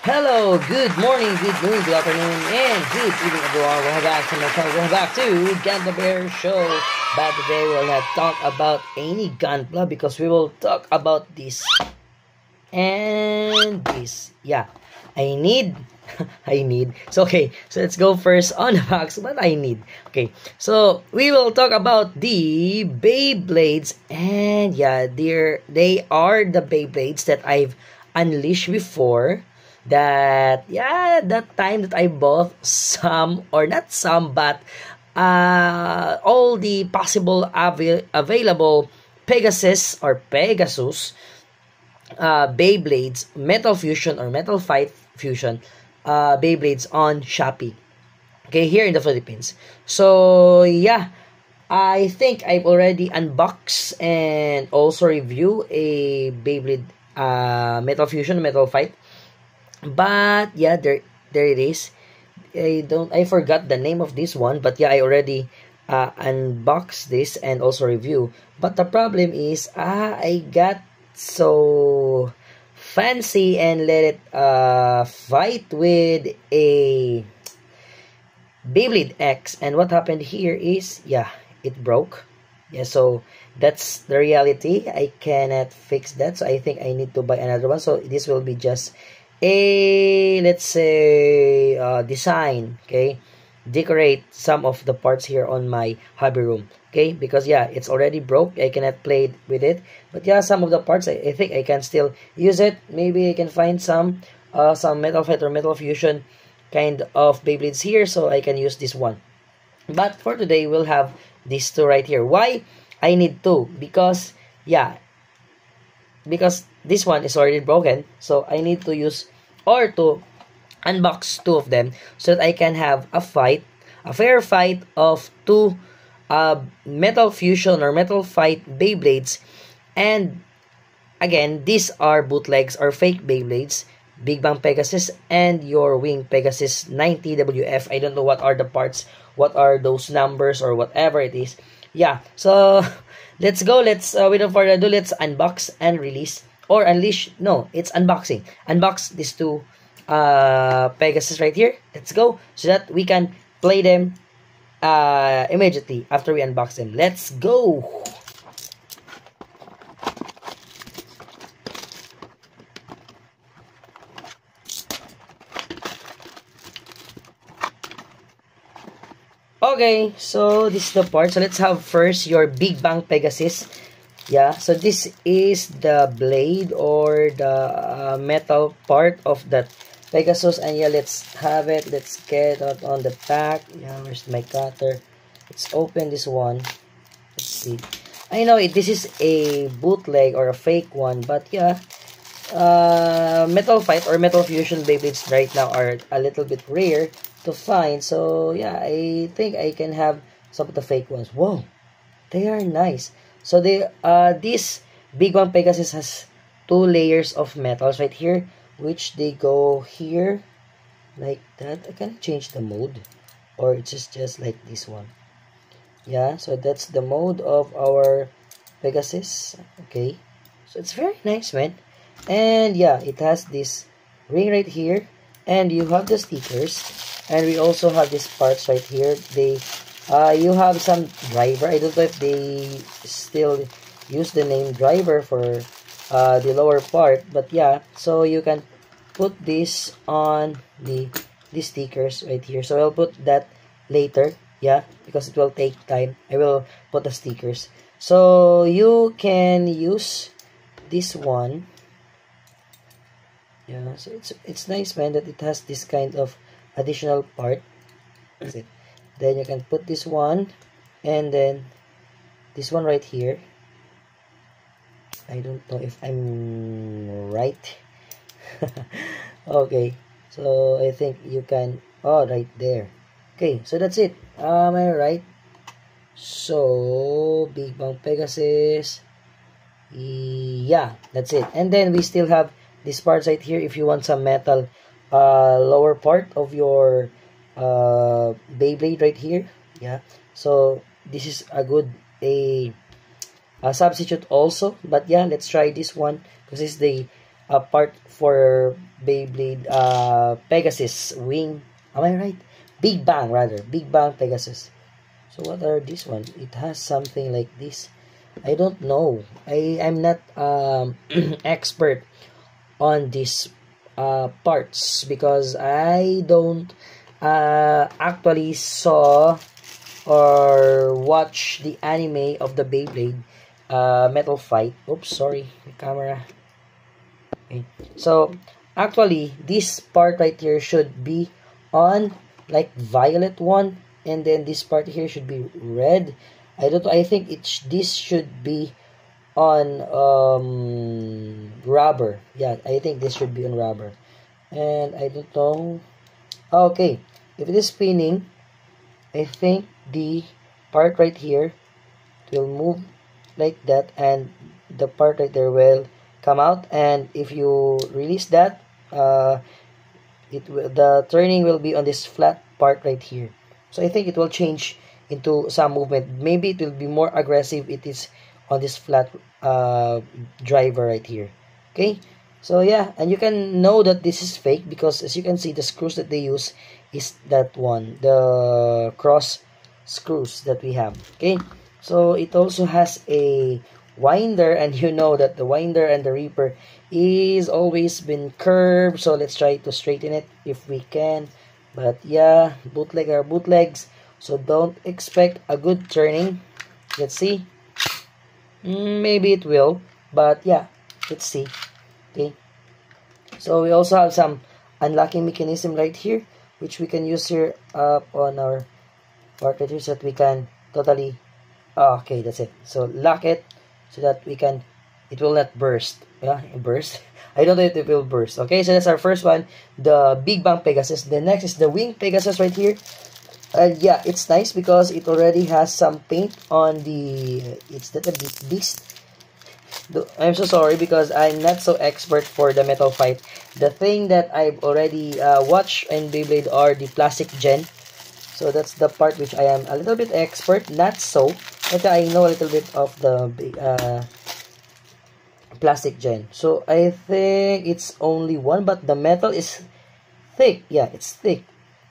Hello, good morning, good noon, good afternoon, and good evening everyone. Welcome back to my channel. Welcome back to Ganda Bear Show. But today we will not talk about any gunpla because we will talk about this and this. Yeah, I need so okay, so let's go first on the box what I need. Okay, so we will talk about the Beyblades, and yeah, they are the Beyblades that I've unleashed before. That time that I bought some, or not some, but all the possible available Pegasus Beyblades, Metal Fusion or Metal Fight Fusion Beyblades on Shopee. Okay, here in the Philippines. So yeah, I think I've already unboxed and also review a Beyblade Metal Fusion Metal Fight. But yeah, there it is. I forgot the name of this one, but yeah, I already unboxed this and also review. But the problem is I got so fancy and let it fight with a Beyblade X, and what happened here is, yeah, it broke. Yeah, so that's the reality. I cannot fix that, so I think I need to buy another one. So this will be just a, let's say, design. Okay, decorate some of the parts here on my hobby room. Okay, because yeah, it's already broke. I cannot play with it, but yeah, some of the parts I think I can still use it. Maybe I can find some Metal Fight or Metal Fusion kind of Beyblades here, so I can use this one. But for today, we'll have these two right here. Why I need two? Because yeah, because this one is already broken, so I need to use or to unbox two of them so that I can have a fight, a fair fight of two Metal Fusion or Metal Fight Beyblades. And again, these are bootlegs or fake Beyblades, Big Bang Pegasus and your Wing Pegasus 90WF. I don't know what are the parts, what are those numbers or whatever it is. Yeah, so let's go. Let's without further ado, let's unbox and release or unleash. No, it's unboxing. Unbox these two Pegasus right here. Let's go so that we can play them immediately after we unbox them. Let's go. Okay, so this is the part. So let's have first your Big Bang Pegasus. Yeah, so this is the blade or the metal part of that Pegasus. And yeah, let's have it. Let's get it on the back. Yeah, where's my cutter? Let's open this one. Let's see. I know this is a bootleg or a fake one, but yeah, Metal Fight or Metal Fusion Beyblades right now are a little bit rare to find. So yeah, I think I can have some of the fake ones. Whoa, they are nice. So this Big Bang Pegasus has two layers of metals right here, which they go here like that. I can change the mode, or it's just like this one. Yeah, so that's the mode of our Pegasus. Okay, so it's very nice, man. And yeah, it has this ring right here, and you have the stickers, and we also have these parts right here. You have some driver. I don't know if they still use the name driver for the lower part, but yeah, so you can put this on the stickers right here. So I'll put that later, yeah, because it will take time. I will put the stickers. So you can use this one. Yeah, so it's nice, man, that it has this kind of additional part. That's it. Then you can put this one, and then this one right here. I don't know if I'm right. Okay, so I think you can, oh, right there. Okay, so that's it. Am I right? So Big Bang Pegasus, yeah, that's it. And then we still have this part right here if you want some metal lower part of your Beyblade right here. Yeah, so this is a good a substitute also. But yeah, let's try this one because it's the part for Beyblade Pegasus wing. Am I right? Big Bang rather. Big Bang Pegasus. So what are this one? It has something like this. I don't know. I'm not expert on these parts because I don't actually saw or watch the anime of the Beyblade Metal Fight. Oops, sorry, the camera. Okay. So actually, this part right here should be on like violet one, and then this part here should be red. I don't. I think this should be on rubber. Yeah, I think this should be on rubber, and I don't know. Okay, if it is spinning, I think the part right here will move like that, and the part right there will come out. And if you release that, the turning will be on this flat part right here. So I think it will change into some movement. Maybe it will be more aggressive. It is on this flat driver right here. Okay, so yeah, and you can know that this is fake because as you can see, the screws that they use is that one, the cross screws that we have. Okay, so it also has a winder, and you know that the winder and the reaper is always been curved, so let's try to straighten it if we can. But yeah, bootleg are bootlegs, so don't expect a good turning. Let's see. Maybe it will, but yeah, let's see. Okay, so we also have some unlocking mechanism right here, which we can use here up on our part right here, so that we can totally okay, that's it. So lock it so that we can, it will not burst. Yeah, burst. I don't know if it will burst. Okay, so that's our first one, the Big Bang Pegasus. The next is the Wing Pegasus right here. Yeah, it's nice because it already has some paint on the, it's not a big beast. I'm so sorry because I'm not so expert for the Metal Fight. The thing that I've already watched in Beyblade are the plastic gen. So that's the part which I am a little bit expert, not so, but I know a little bit of the plastic gen. So I think it's only one, but the metal is thick. Yeah, it's thick.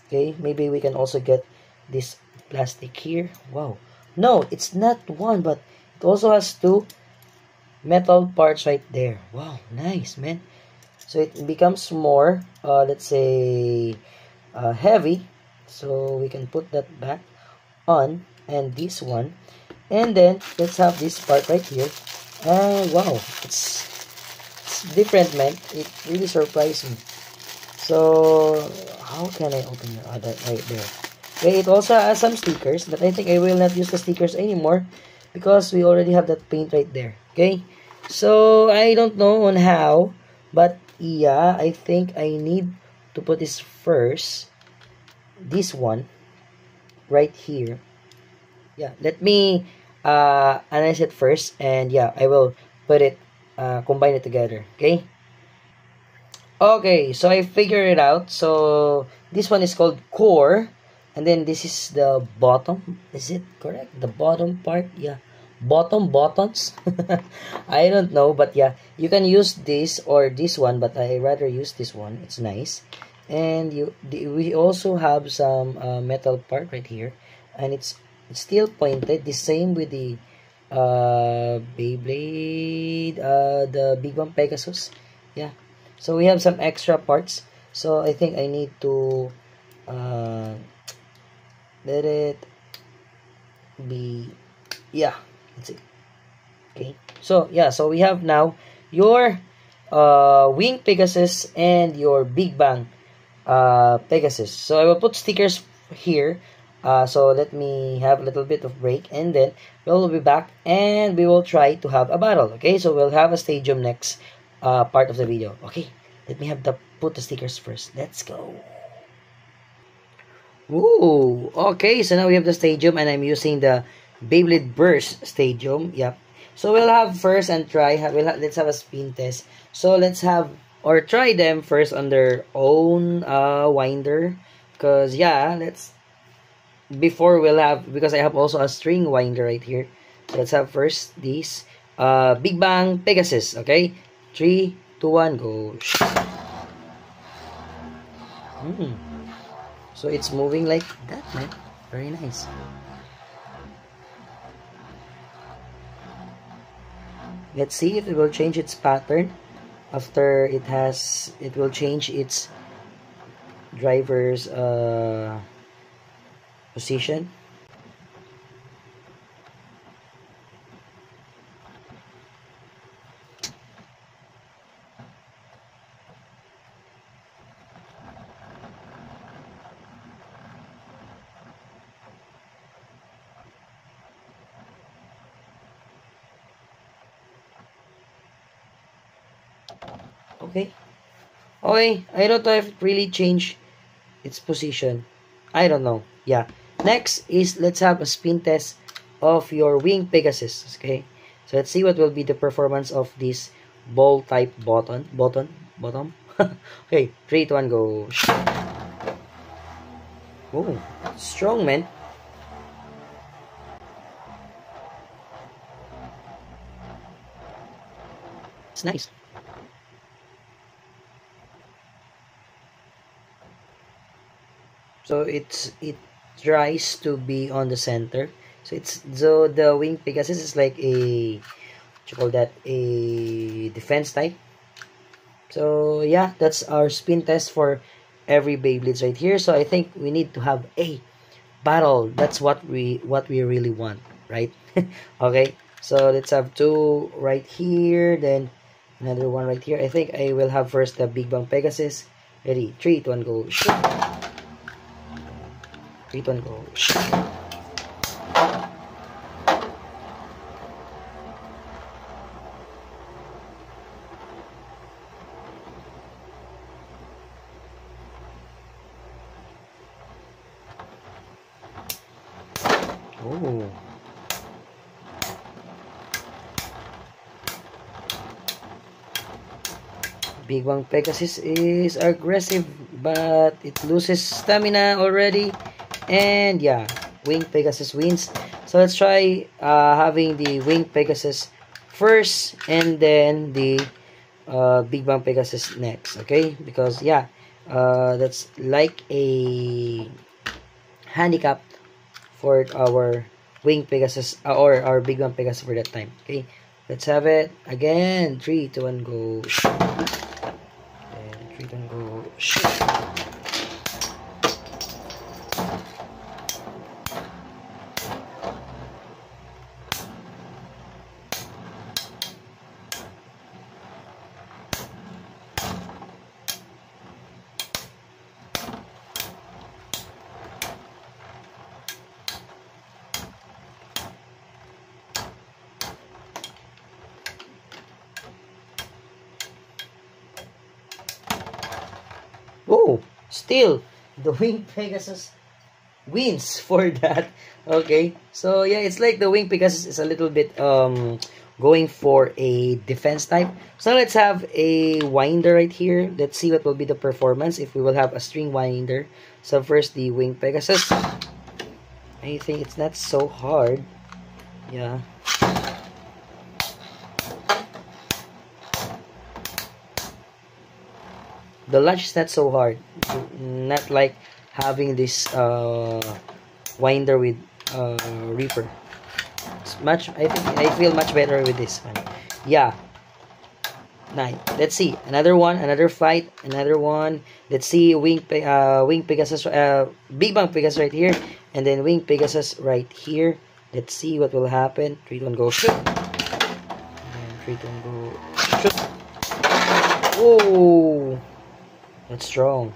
Okay, maybe we can also get this plastic here. Wow. No, it's not one, but it also has two metal parts right there. Wow, nice, man. So it becomes more, let's say, heavy. So we can put that back on, and this one. And then, let's have this part right here. Wow, it's different, man. It really surprised me. So, how can I open that right there? Okay, it also has some stickers, but I think I will not use the stickers anymore because we already have that paint right there. Okay, so I don't know on how, but yeah, I think I need to put this first. This one right here. Yeah, let me analyze it first, and yeah, I will put it, combine it together. Okay. Okay, so I figured it out. So this one is called core, and then this is the bottom. Is it correct? The bottom part, yeah. Buttons. I don't know, but yeah, you can use this or this one, but I rather use this one. It's nice. And we also have some metal part right here, and it's still pointed. The same with the Beyblade, the Big Bang Pegasus. Yeah. So we have some extra parts. So I think I need to let it be, yeah, that's it. Okay. So yeah, so we have now your Wing Pegasus and your Big Bang Pegasus. So I will put stickers here. So let me have a little bit of break, and then we'll be back and we will try to have a battle. Okay, so we'll have a stadium next part of the video. Okay, let me put the stickers first. Let's go. Ooh, okay, so now we have the stadium, and I'm using the Beyblade Burst Stadium. Yep. So we'll have first and try. Let's have a spin test. So let's have or try them first on their own winder, because yeah, before we'll have, because I have also a string winder right here. So let's have first these Big Bang Pegasus. Okay, 3, 2, 1, go. Hmm. So it's moving like that, man. Very nice. Let's see if it will change its pattern after it will change its driver's position. Okay. Okay, I don't know if it really changed its position. I don't know. Yeah. Next is let's have a spin test of your wing Pegasus. Okay. So let's see what will be the performance of this ball type bottom. Okay, 3, 2, 1, go. Oh, strong, man. It's nice. So it tries to be on the center. So the wing Pegasus is like a what you call that, a defense type. So yeah, that's our spin test for every Beyblades right here. So I think we need to have a battle. That's what we really want, right? Okay. So let's have two right here, then another one right here. I think I will have first the Big Bang Pegasus. Ready? 3, 2, 1, go. Shoot. 3, 2, 1, go. Shoot. Oh. Big Bang Pegasus is aggressive, but it loses stamina already. And yeah, Wing Pegasus wins. So let's try having the Wing Pegasus first, and then the Big Bang Pegasus next. Okay, because yeah, that's like a handicap for our Wing Pegasus or our Big Bang Pegasus for that time. Okay, let's have it again. 3, 2, 1, go. And 3, 2, 1, go. Oh, still the Wing Pegasus wins for that. Okay, so yeah, it's like the Wing Pegasus is a little bit going for a defense type. So let's have a winder right here. Let's see what will be the performance if we will have a string winder. So first the Wing Pegasus. I think it's not so hard. Yeah. The launch is not so hard. Not like having this winder with Reaper. It's much. I think I feel much better with this one. Yeah. Nice. Let's see another one, another fight, another one. Let's see Wing Pegasus, Big Bang Pegasus right here, and then Wing Pegasus right here. Let's see what will happen. 3, 2, 1, go shoot. And 3, 2, 1, go shoot. Oh, that's strong.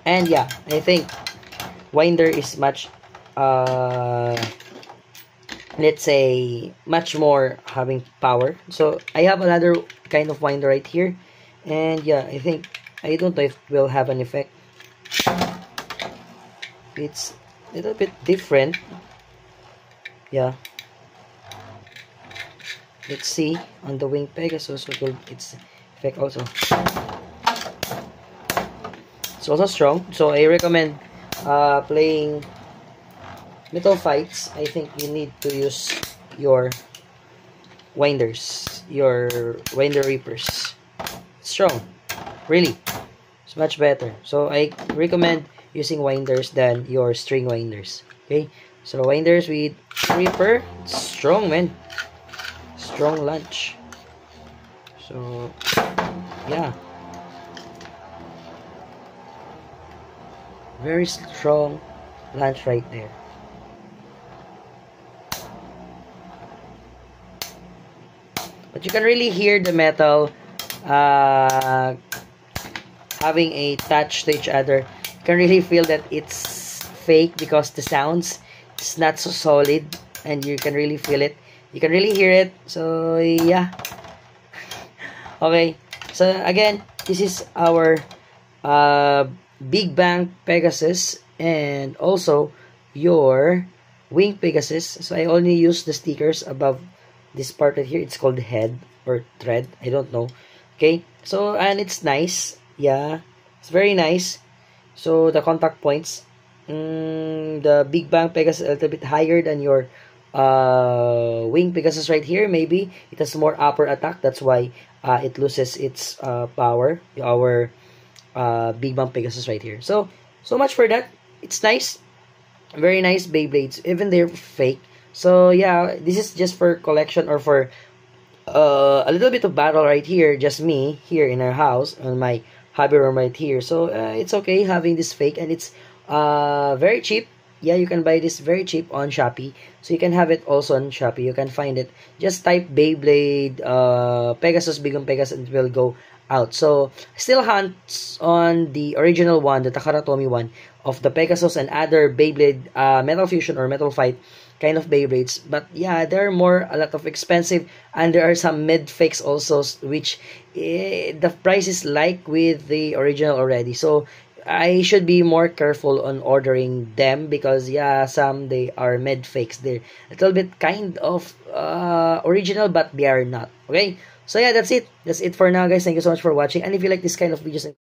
And yeah, I think winder is much let's say much more having power. So I have another kind of winder right here, and yeah, I think I don't know if it will have an effect. It's a little bit different. Yeah, let's see on the Wing Pegasus what will its effect also. It's also strong. So I recommend playing metal fights. I think you need to use your winders, your winder reapers. Strong, really. It's much better. So I recommend using winders than your string winders. Okay, so winders with reaper, strong, man. Strong launch. So yeah, very strong launch right there. But you can really hear the metal having a touch to each other. You can really feel that it's fake because the sounds is not so solid, and you can really feel it. You can really hear it. So yeah. Okay. So again, this is our Big Bang Pegasus and also your Wing Pegasus. So I only use the stickers above this part right here. It's called head or thread. I don't know. Okay. So, and it's nice. Yeah. It's very nice. So, the contact points. The Big Bang Pegasus is a little bit higher than your Wing Pegasus right here. Maybe it has more upper attack. That's why it loses its power. Our Big Bang Pegasus right here. So much for that. It's nice. Very nice Beyblades. Even they're fake. So yeah, this is just for collection or for a little bit of battle right here. Just me here in our house on my hobby room right here. So it's okay having this fake, and it's very cheap. Yeah, you can buy this very cheap on Shopee. So you can have it also on Shopee. You can find it. Just type Beyblade Pegasus, Big Bang Pegasus, and it will go out. So still hunts on the original one, the Takaratomi one of the Pegasus and other Beyblade Metal Fusion or Metal Fight kind of Beyblades. But yeah, there are a lot of expensive, and there are some mid fakes also, which the price is like with the original already. So I should be more careful on ordering them because yeah, some they are mid fakes. They're a little bit kind of original, but they are not. Okay, so yeah, that's it. That's it for now, guys. Thank you so much for watching. And if you like this kind of videos,